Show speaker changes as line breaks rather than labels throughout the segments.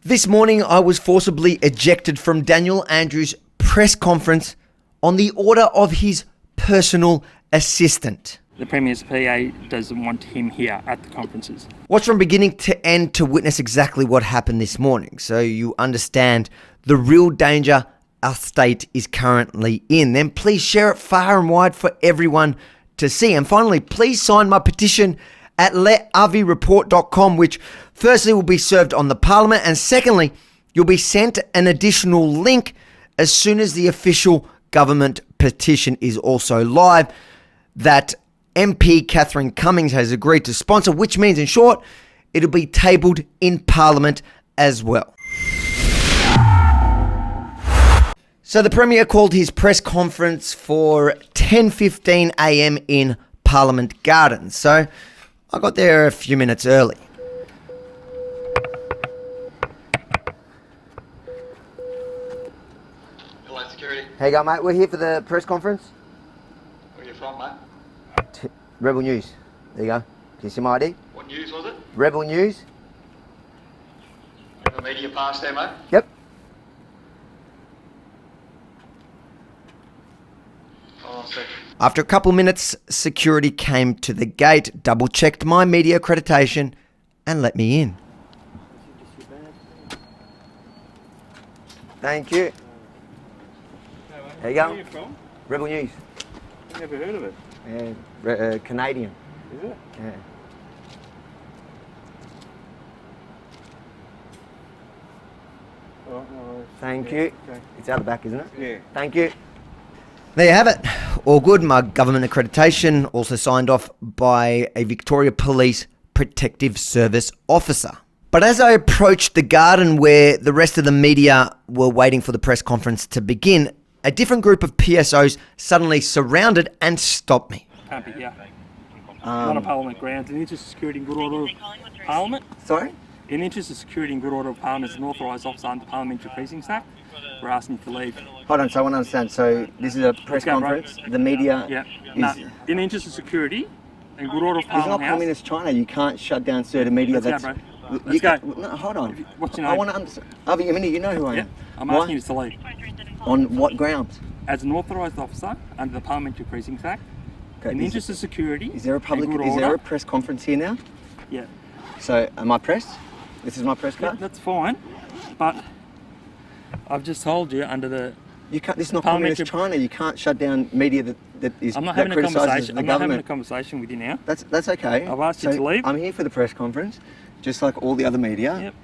This morning, I was forcibly ejected from Daniel Andrews' press conference on the order of his personal assistant.
The Premier's PA doesn't want him here at the conferences.
Watch from beginning to end to witness exactly what happened this morning, so you understand the real danger our state is currently in. Then please share it far and wide for everyone to see. And finally, please sign my petition at letavireport.com, which firstly will be served on the Parliament, and secondly, you'll be sent an additional link as soon as the official government petition is also live that MP Catherine Cummings has agreed to sponsor, which means, in short, it'll be tabled in Parliament as well. So the Premier called his press conference for 10:15 a.m. in Parliament Gardens. So I got there a few minutes early.
Hello, security.
How you going, mate? We're here for the press conference.
Where are you from, mate?
Rebel News. There you go. Can you see my ID?
What news was it?
Rebel News.
The media pass there, mate?
Yep.
Oh, sick.
After a couple minutes, security came to the gate, double-checked my media accreditation, and let me in. Thank you. There you go.
Where are you from?
Rebel News.
Never heard of it.
Canadian.
Is it?
Yeah.
Oh, no worries.
Thank
Yeah,
you.
okay.
It's out the back, isn't it?
Yeah.
Thank you. There you have it. All good. My government accreditation, also signed off by a Victoria Police Protective Service officer. But as I approached the garden where the rest of the media were waiting for the press conference to begin, a different group of PSOs suddenly surrounded and stopped me.
Can't be here. Not on Parliament grounds. In the interest of security and good order of Parliament.
Sorry?
In the interest of security and good order of Parliament, as an authorised officer under the Parliamentary Precincts Act, we're asking you to leave.
Hold on, so I want to understand. So this is a press
Okay, bro.
conference. The media
Yeah.
is...
No. In the interest of security and good order of
It's not
Parliament House.
communist China. You can't shut down certain media.
Let's go, bro.
You
Let's go.
No, hold on.
What's your
I
name?
want to understand. Yemini, you know who I
Yeah.
am.
I'm
Why?
asking you to leave.
On what grounds?
As an authorised officer under the Parliamentary Precincts Act,
Okay,
in the
is-
interest of security
Is there a public?
and good
Is
order.
there a press conference here now?
Yeah.
So am I pressed? This is my press
Yeah,
card.
that's fine, but I've just told you under the.
You can't. This is not
Parliamentary-
communist China. You can't shut down media that is.
I'm not
that
having a
criticises
conversation.
the
I'm not having a
government.
conversation with you now.
That's okay.
I've asked you to leave.
I'm here for the press conference, just like all the other media.
Yep.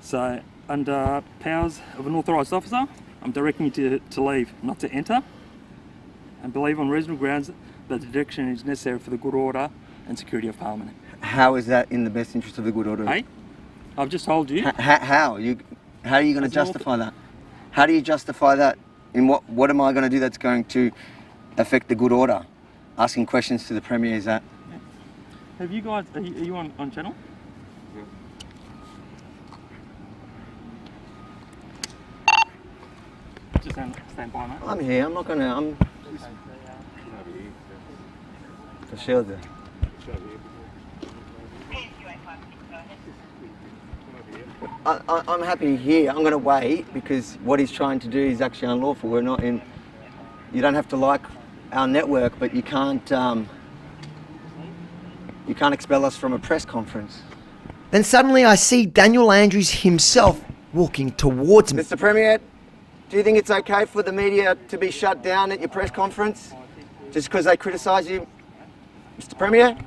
So, under powers of an authorised officer, I'm directing you to leave, not to enter, and believe on reasonable grounds that the direction is necessary for the good order and security of Parliament.
How is that in the best interest of the good order?
Hey, I've just told you.
How are you going to
As an
justify that? How do you justify that? In what am I going to do that's going to affect the good order? Asking questions to the Premier, is that?
Have you guys? Are you on channel? Just stand by, mate.
I'm here. I'm not going to. I'm. For sure. I'm happy here. I'm going to wait because what he's trying to do is actually unlawful. We're not in. You don't have to like our network, but you can't expel us from a press conference. Then suddenly I see Daniel Andrews himself walking towards me. Mr. Premier, do you think it's okay for the media to be shut down at your press conference just because they criticise you? Mr. Premier,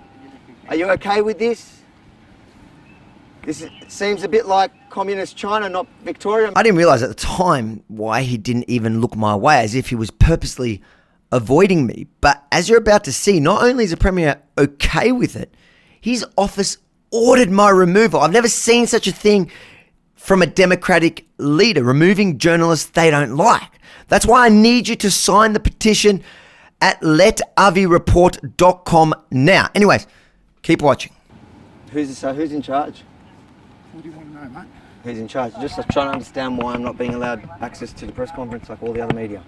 are you okay with this? Seems a bit like communist China, not Victoria. I didn't realise at the time why he didn't even look my way, as if he was purposely avoiding me. But as you're about to see, not only is the Premier okay with it, his office ordered my removal. I've never seen such a thing from a democratic leader, removing journalists they don't like. That's why I need you to sign the petition at letavireport.com now. Anyways, keep watching. Who's in charge?
What do you want to know, mate?
Who's in charge? Just trying to understand why I'm not being allowed access to the press conference like all the other media.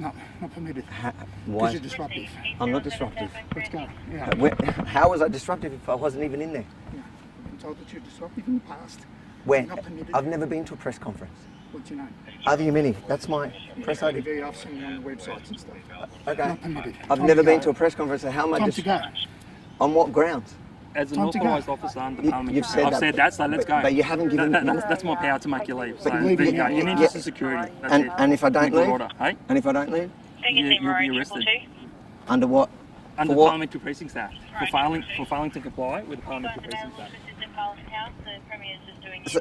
No, not permitted.
Why?
Because you're disruptive.
I'm not disruptive.
Let's go. Yeah.
How was I disruptive if I wasn't even in there?
been told that you're disruptive in the past.
When?
Not permitted.
I've never been to a press conference.
What's your name?
Yemini, that's my press ID.
TV, I've seen you on the websites and stuff.
Okay.
Not permitted.
I've
Time
never
to
been
go.
to a press conference, so how am I
Time to go.
On what grounds?
As an
Time to go.
authorised officer under
You-
Parliament,
you've said
I've
that,
said that, so let's go.
But you haven't given...
That's my power to make you leave. So
But
there you
leave
go.
it-
You need
yeah.
to security. That's
And,
it.
and if I don't
Good
leave?
order, hey?
And if I don't leave?
You'll be arrested.
Under what?
Under
For what?
Parliamentary Precincts Act for failing to comply with the Parliamentary Precincts Act.
So-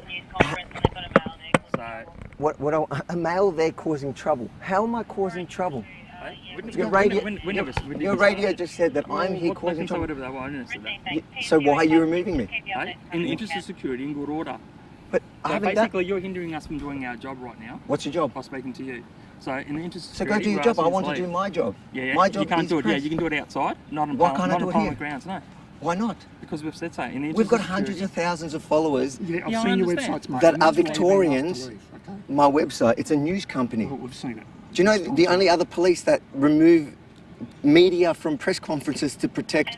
So,
A male there causing trouble. How am I causing trouble?
hey,
Your radio,
when
your radio just said that I'm here
They
causing
can say
trouble.
whatever they want. I didn't say that.
So why are you removing me?
Hey, in the interest of security and good order.
But I
So
haven't done...
basically, you're hindering us from doing our job right now
What's your job?
by speaking to you. So in the interest of
So
security,
go do your
we're
job. I
asking
want
you
to do
leave.
my job.
Yeah,
My
you
job
can't
is
do it. Yeah,
press.
you can do it outside, not on
Why can't I
not
do
on
it
Parliament
here?
grounds. No,
Why not?
because we've said so. In the interest
We've got
of
hundreds
security.
of thousands of followers.
Yeah, I've
Yeah, I
seen your
understand.
websites, mate.
That
and
are
that's why you've been asked to
Victorians.
leave, okay?
My website, it's a news company.
Well, we've seen it.
Do you know the only other police that remove media from press conferences to protect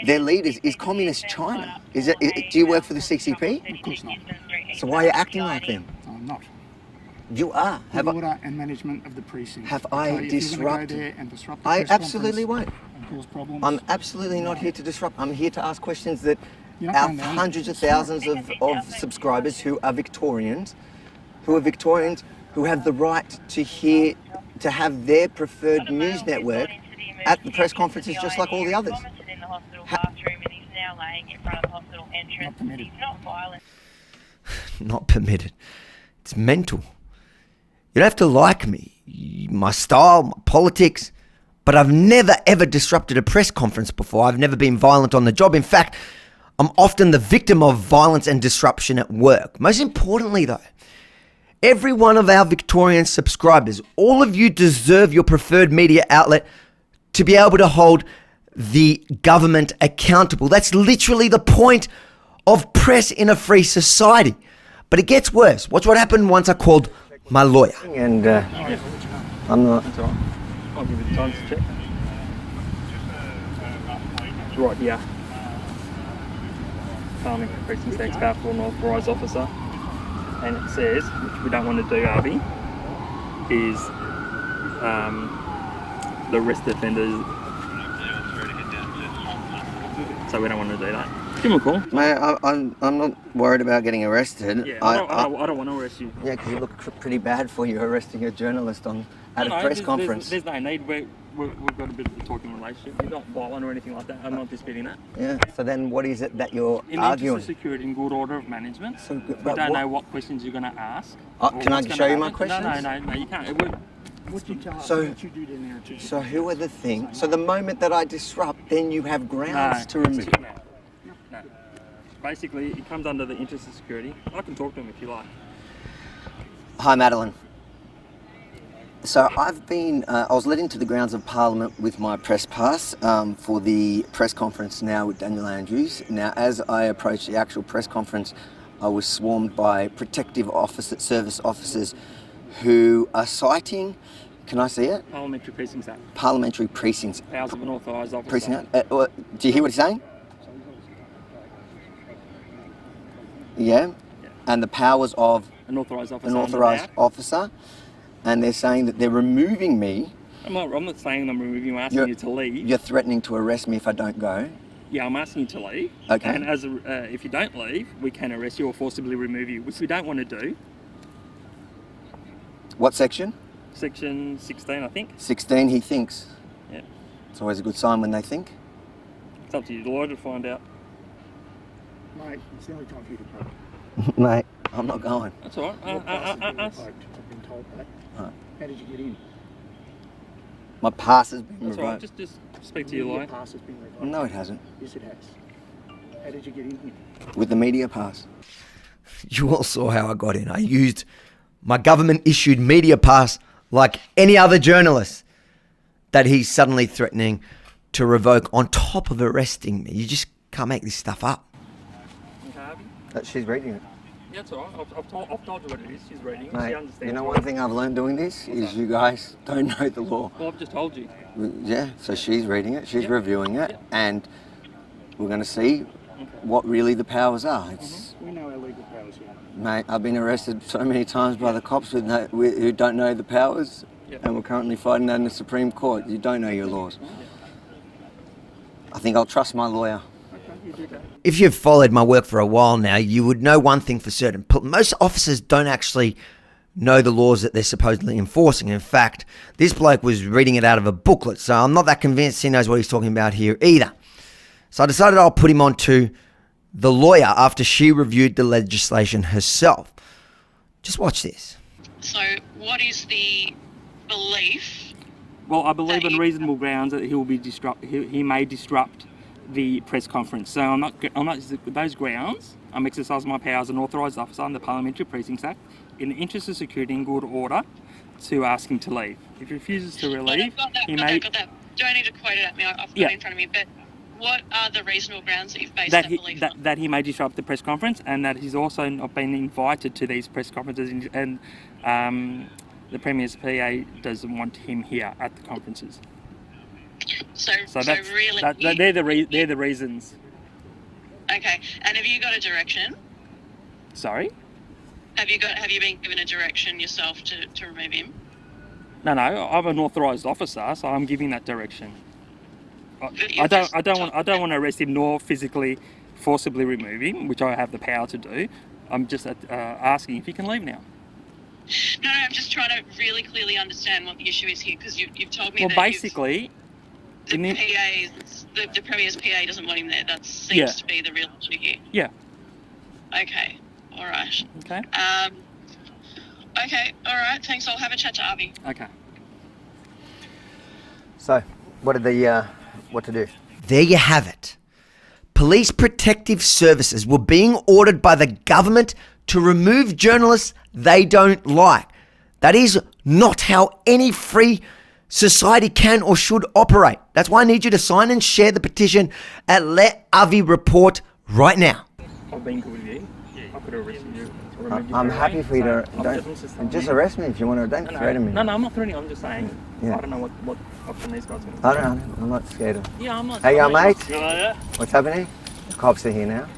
their leaders is Communist China? Do you work for the CCP?
Of course not.
So why are you acting like them?
I'm not.
You are.
Good order and management of the precinct.
have I
If you're gonna
disrupted-
go there and disrupt the
I
press
absolutely won't.
conference and cause problems.
I'm absolutely not here to disrupt. I'm here to ask questions that
You're not
our
going down.
hundreds of thousands of subscribers who are Victorians, who have the right to have their preferred news network at the press conferences just like all the others.
Not permitted.
Not permitted. It's mental. You don't have to like me, my style, my politics, but I've never ever disrupted a press conference before. I've never been violent on the job. In fact, I'm often the victim of violence and disruption at work. Most importantly though, every one of our Victorian subscribers, all of you deserve your preferred media outlet to be able to hold the government accountable. That's literally the point of press in a free society. But it gets worse. Watch what happened once I called my lawyer. And I'm not...
That's all right. I'll give you the time to check. It's right here. Parliamentary Precincts Act, powerful and authorised officer. And it says, which we don't want to do, Harvey, is the arrest offenders. So we don't want to do that. Give him a call.
Mate, I'm not worried about getting arrested.
Yeah, I don't want to arrest you.
Yeah, because you look pretty bad for you arresting a journalist at a press conference.
There's no need. We've got a bit of a talking relationship. You're not violent or anything like that. I'm not disputing that.
Yeah. So then, what is it that you're
In the
arguing?
interest of security and good order of management,
So,
we
but
don't
what-
know what questions you're going to ask.
Oh,
or
can I
what's gonna
show you my
happen.
questions?
No, you can't.
What you tell us
So-
what you do there now too.
So who are the things? So the moment that I disrupt, then you have grounds to remove.
No. Basically, it comes under the interest of security. I can talk to him if you like.
Hi, Madeline. So I was led into the grounds of Parliament with my press pass for the press conference now with Daniel Andrews. Now, as I approached the actual press conference, I was swarmed by protective service officers who are citing, can I see it?
Parliamentary Precincts Act.
Parliamentary precincts.
Powers of an authorised officer.
Precinct. Do you hear what he's saying? Yeah. And the powers of
An authorised officer.
an
under
authorised
the Act.
officer, and they're saying that they're removing me.
I'm not saying I'm removing you. I'm asking you to leave.
You're threatening to arrest me if I don't go.
Yeah, I'm asking you to leave.
Okay.
And if you don't leave, we can arrest you or forcibly remove you, which we don't want to do.
What section?
Section 16, I think.
16, he thinks.
Yeah.
It's always a good sign when they think.
It's up to you, the lawyer, to find out.
Mate, it's the only time for you to talk.
Mate, I'm not going.
That's all right.
Your pass has been
Us.
revoked. I've been told that.
Alright.
How did you get in?
My pass has been
That's all right.
revoked.
Just speak to your lawyer.
Your pass has been revoked.
No, it hasn't.
Yes, it has. How did you get in here?
With the media pass. You all saw how I got in. I used my government-issued media pass like any other journalist that he's suddenly threatening to revoke on top of arresting me. You just can't make this stuff up.
Okay, Harvey?
She's reading it.
Yeah, that's all right. I've told you what it is. She's reading it. She
Mate,
understands.
you know
what
one thing I've learned doing this is you guys don't know the law.
Well, I've just told you.
Yeah, so she's reading it, she's
Yep.
reviewing it,
Yep.
and we're going to see
what really the powers are. It's,
We know our legal powers here.
mate, I've been arrested so many times by the cops who don't know the powers, and we're currently fighting that in the Supreme Court. You don't know your laws. I think I'll trust my lawyer.
Okay, you do that.
If you've followed my work for a while now, you would know one thing for certain. Most officers don't actually know the laws that they're supposedly enforcing. In fact, this bloke was reading it out of a booklet, so I'm not that convinced he knows what he's talking about here either. So I decided I'll put him on to the lawyer after she reviewed the legislation herself. Just watch this.
So, what is the belief?
Well, I believe on reasonable grounds that he may disrupt the press conference. So I'm not with those grounds. I'm exercising my powers as an authorised officer under the Parliamentary Precincts Act in the interest of security and good order to ask him to leave. If he refuses to leave,
Got that. Do I need to quote it at me? I've got it in front of me. But what are the reasonable grounds that you've based that belief on?
That he may disrupt the press conference, and that he's also not been invited to these press conferences, and the Premier's PA doesn't want him here at the conferences.
So
really,
really,
they're the reasons.
Okay. And have you got a direction?
Sorry.
Have you been given a direction yourself to remove him?
No, I'm an authorised officer, so I'm giving that direction. I don't want to arrest him nor physically, forcibly remove him, which I have the power to do. I'm just asking if he can leave now.
No, I'm just trying to really clearly understand what the issue is here, because you've told me
Well,
that
basically,
the Premier's PA doesn't want him there. That seems to be the real issue here.
Yeah.
Okay. All right.
Okay.
Okay. All right. Thanks. I'll have a chat to Avi.
Okay.
So, what to do?
There you have it. Police protective services were being ordered by the government to remove journalists they don't like. That is not how any free society can or should operate. That's why I need you to sign and share the petition at Let Avi Report right now.
I've been good with you. I could arrest you.
I'm happy for you to just arrest me if you want to. Don't threaten me.
No, I'm not threatening. I'm just saying.
Yeah.
I don't know what option these guys are going to
I don't know. I'm not scared of.
Yeah, I'm not.
Hey, yo, mate.
Yeah.
What's happening? The cops are here now.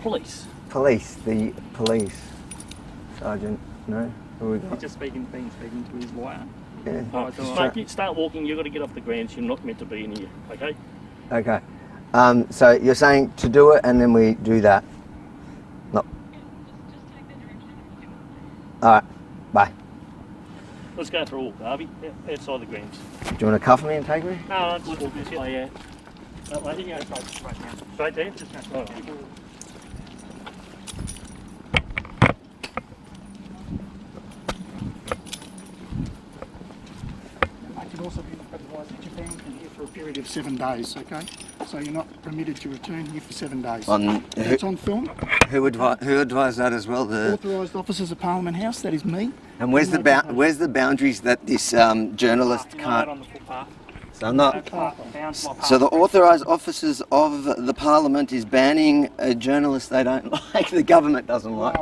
Police.
The police. Sergeant, no? Who we got?
He's just been speaking to his lawyer.
Yeah.
Oh,
Mate, you start walking, you've got to get off the ground. You're not meant to be in here, okay?
Okay. So you're saying to do it and then we do that? No. Alright, bye.
Let's go for a walk, Harvey, outside the grounds.
Do you want to cuff me and take me?
No, just walk this way, yeah. That way? Yeah, straight there? All right.
I can also be advised that you're banned from here for a period of 7 days, okay? So you're not permitted to return here for 7 days. That's on film.
Who advised that as well?
Authorised officers of Parliament House, that is me.
And where's the boundaries that this journalist can't?
on the footpath.
So I'm not. So the authorised officers of the Parliament is banning a journalist they don't like. The government doesn't like.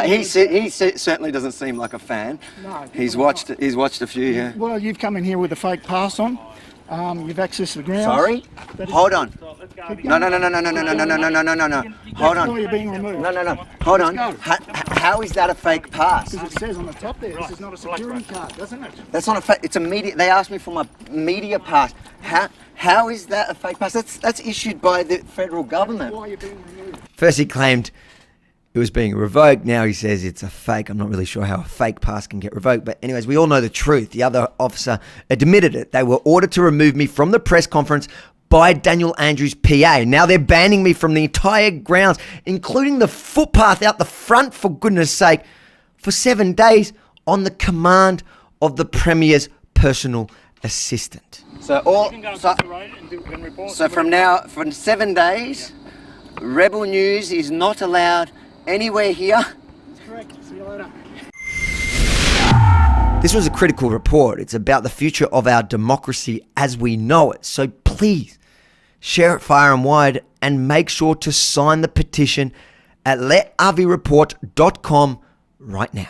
He certainly doesn't seem like a fan.
No,
He's watched a few. Yeah.
Well, you've come in here with a fake pass on. You've accessed the grounds.
Sorry.
That is-
Hold on. No. Hold
That's
on.
why you're being removed.
No. Hold on.
Let's
How is that a fake pass?
Because it says on the top there, this is not a security card, doesn't it?
That's not a fake. It's a media. They asked me for my media pass. How is that a fake pass? That's issued by the federal government.
Why you're being removed.
First he claimed it was being revoked. Now he says it's a fake. I'm not really sure how a fake pass can get revoked. But anyways, we all know the truth. The other officer admitted it. They were ordered to remove me from the press conference by Daniel Andrews' PA. Now they're banning me from the entire grounds, including the footpath out the front, for goodness sake, for 7 days on the command of the Premier's personal assistant.
So from 7 days, Rebel News is not allowed anywhere here.
That's correct. See you later.
This was a critical report. It's about the future of our democracy as we know it. So please share it far and wide and make sure to sign the petition at letavireport.com right now.